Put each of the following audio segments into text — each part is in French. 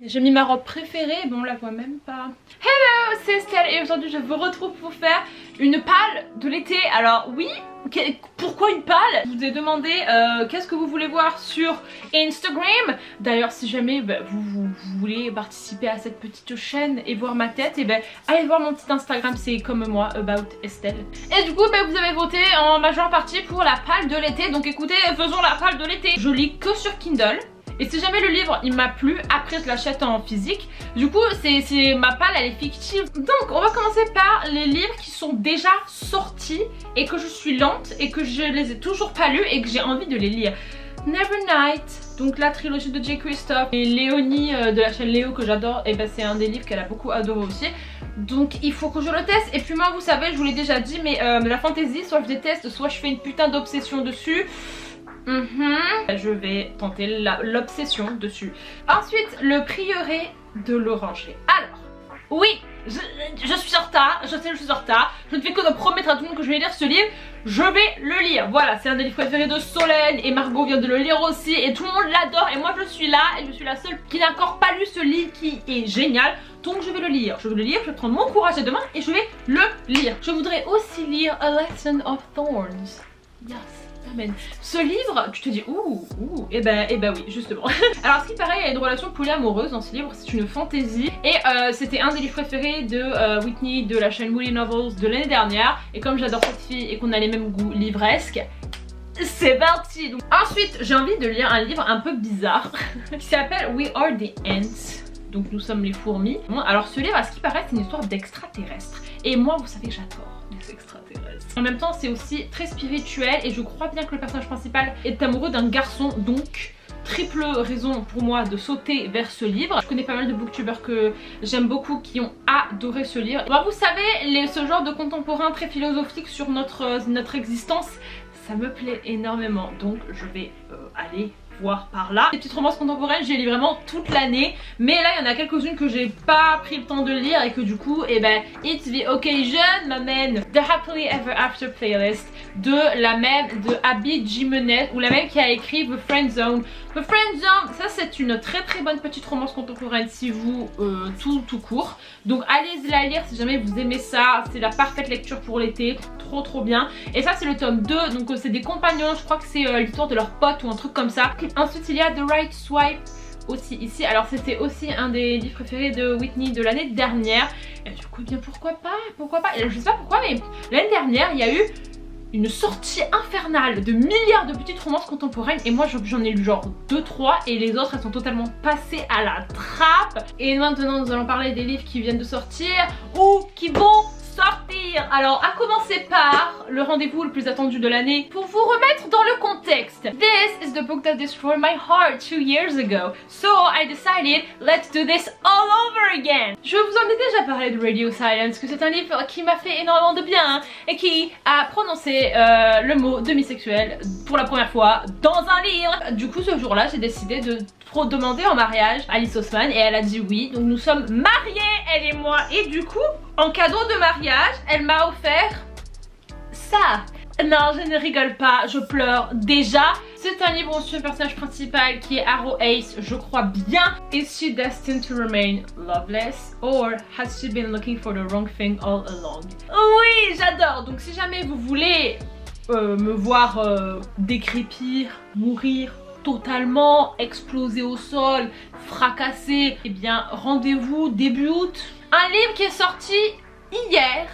J'ai mis ma robe préférée, bon on la voit même pas. Hello, c'est Estelle et aujourd'hui je vous retrouve pour faire une palle de l'été. Alors oui, pourquoi une palle? Je vous ai demandé qu'est-ce que vous voulez voir sur Instagram. D'ailleurs si jamais vous voulez participer à cette petite chaîne et voir ma tête, et allez voir mon petit Instagram, c'est comme moi, About Estelle. Et du coup vous avez voté en majeure partie pour la palle de l'été. Donc écoutez, faisons la palle de l'été. Je lis que sur Kindle. Et si jamais le livre il m'a plu, après je l'achète en physique. Du coup c'est ma palle, elle est fictive. Donc on va commencer par les livres qui sont déjà sortis et que je suis lente et que je les ai toujours pas lus et que j'ai envie de les lire. Nevernight, donc la trilogie de J. Christophe, et Léonie de la chaîne Léo que j'adore, et c'est un des livres qu'elle a beaucoup adoré aussi. Donc il faut que je le teste. Et puis moi vous savez, je vous l'ai déjà dit, mais la fantasy, soit je déteste, soit je fais une putain d'obsession dessus. Je vais tenter l'obsession dessus. Ensuite, le prieuré de l'oranger. Alors, oui, je suis en retard, je sais que je suis en retard. Je ne fais que de promettre à tout le monde que je vais lire ce livre. Je vais le lire. Voilà, c'est un des livres préférés de Solène et Margot vient de le lire aussi. Et tout le monde l'adore et moi je suis là et je suis la seule qui n'a encore pas lu ce livre qui est génial. Donc je vais le lire. Je vais le lire, je vais prendre mon courage à demain et je vais le lire. Je voudrais aussi lire A Lesson of Thorns. Yes. Amen. Ce livre, tu te dis et oui justement. Alors ce qui paraît, il y a une relation polyamoureuse dans ce livre, c'est une fantaisie. Et c'était un des livres préférés de Whitney de la chaîne Woolly Novels de l'année dernière. Et comme j'adore cette fille et qu'on a les mêmes goûts livresques, c'est parti. Donc, ensuite j'ai envie de lire un livre un peu bizarre qui s'appelle We Are the Ants. Donc nous sommes les fourmis. Bon, alors ce livre, à ce qui paraît, c'est une histoire d'extraterrestres. Et moi vous savez que j'adore les extraterrestres. En même temps c'est aussi très spirituel et je crois bien que le personnage principal est amoureux d'un garçon. Donc triple raison pour moi de sauter vers ce livre. Je connais pas mal de booktubers que j'aime beaucoup qui ont adoré ce livre. Bon, vous savez, ce genre de contemporain très philosophique sur notre existence, ça me plaît énormément. Donc je vais aller voir par là. Les petites romances contemporaines, j'ai lu vraiment toute l'année, mais là il y en a quelques-unes que j'ai pas pris le temps de lire et que du coup, It's the Occasion m'amène The Happily Ever After playlist de Abby Jimenez, ou la même qui a écrit The Friend Zone. The Friend Zone, ça c'est une très très bonne petite romance contemporaine si vous tout court. Donc allez la lire si jamais vous aimez ça, c'est la parfaite lecture pour l'été, trop bien. Et ça c'est le tome 2, donc c'est des compagnons, je crois que c'est l'histoire de leur pote ou un truc comme ça. Ensuite il y a The Right Swipe aussi ici. Alors c'était aussi un des livres préférés de Whitney de l'année dernière. Et du coup pourquoi pas. Je sais pas pourquoi, mais l'année dernière il y a eu une sortie infernale de milliards de petites romances contemporaines et moi j'en ai lu genre 2-3 et les autres elles sont totalement passées à la trappe. Et maintenant nous allons parler des livres qui viennent de sortir ou qui vont sortir. Alors à commencer par le rendez-vous le plus attendu de l'année. Pour vous remettre dans le contexte, this is the book that destroyed my heart 2 years ago, so I decided let's do this all over again. Je vous en ai déjà parlé de Radio Silence, que c'est un livre qui m'a fait énormément de bien et qui a prononcé le mot demisexuel pour la première fois dans un livre. Du coup ce jour-là j'ai décidé de demander en mariage à Alice Oseman et elle a dit oui. Donc nous sommes mariés, elle et moi, et du coup en cadeau de mariage elle m'a offert ça. Non, je ne rigole pas, je pleure déjà. C'est un livre où on suit le personnage principal qui est Arrow Ace, je crois bien. Is she destined to remain loveless or has she been looking for the wrong thing all along? Oui, j'adore. Donc si jamais vous voulez me voir décrépir, mourir totalement, exploser au sol, fracasser, eh bien rendez-vous début août. Un livre qui est sorti hier.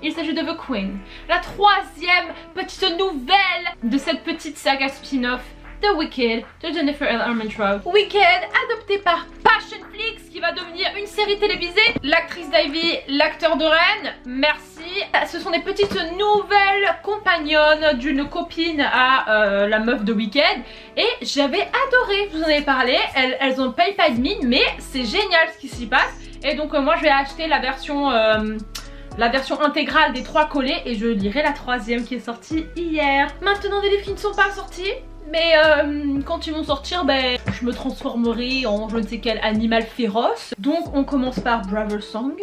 Il s'agit de The Queen, la 3e petite nouvelle de cette petite saga spin-off The Wicked de Jennifer L. Armentrout. Wicked, adopté par Passionflix, qui va devenir une série télévisée. L'actrice d'Ivy, l'acteur de Ren, merci. Ce sont des petites nouvelles compagnonnes d'une copine à la meuf de Wicked. Et j'avais adoré, je vous en avais parlé. Elles ont pay pas de mine, mais c'est génial ce qui s'y passe. Et donc moi je vais acheter la version intégrale des 3 collets et je lirai la 3e qui est sortie hier. Maintenant des livres qui ne sont pas sortis, mais quand ils vont sortir, je me transformerai en je ne sais quel animal féroce. Donc on commence par Braver Song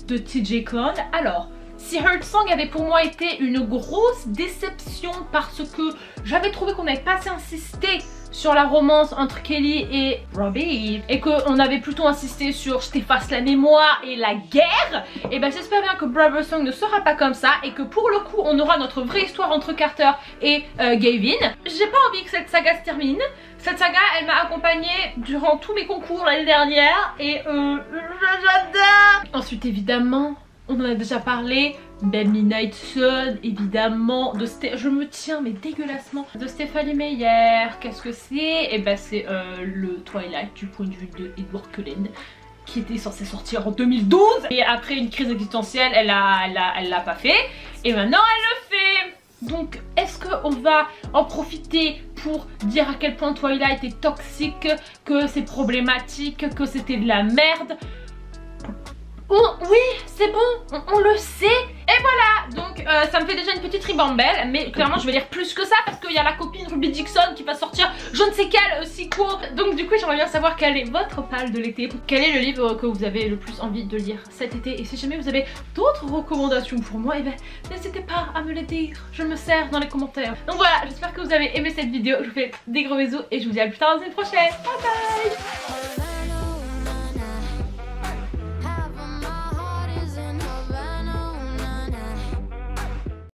de TJ Klune. Alors si Heart Song avait pour moi été une grosse déception parce que j'avais trouvé qu'on n'avait pas assez insisté sur la romance entre Kelly et Robbie et qu'on avait plutôt insisté sur je t'efface la mémoire et la guerre, et ben j'espère bien que Brother Song ne sera pas comme ça et que pour le coup on aura notre vraie histoire entre Carter et Gavin. J'ai pas envie que cette saga se termine. Cette saga elle m'a accompagnée durant tous mes concours l'année dernière et j'adore. Ensuite évidemment on en a déjà parlé, Ben Midnight Sun, évidemment, je me tiens mais dégueulassement, de Stephanie Meyer. Qu'est-ce que c'est? Et ben c'est le Twilight du point de vue de Edward Cullen, qui était censé sortir en 2012 et après une crise existentielle elle l'a pas fait et maintenant elle le fait. Donc est-ce qu'on va en profiter pour dire à quel point Twilight est toxique, que c'est problématique, que c'était de la merde? Oui, c'est bon, on le sait. Et voilà, donc ça me fait déjà une petite ribambelle, mais clairement je vais lire plus que ça parce qu'il y a la copine Ruby Dixon qui va sortir je ne sais quel sequel. Donc du coup j'aimerais bien savoir quel est votre pal de l'été, quel est le livre que vous avez le plus envie de lire cet été, et si jamais vous avez d'autres recommandations pour moi, et ben n'hésitez pas à me les dire, je me sers dans les commentaires. Donc voilà, j'espère que vous avez aimé cette vidéo, je vous fais des gros bisous et je vous dis à plus tard dans une prochaine. Bye bye.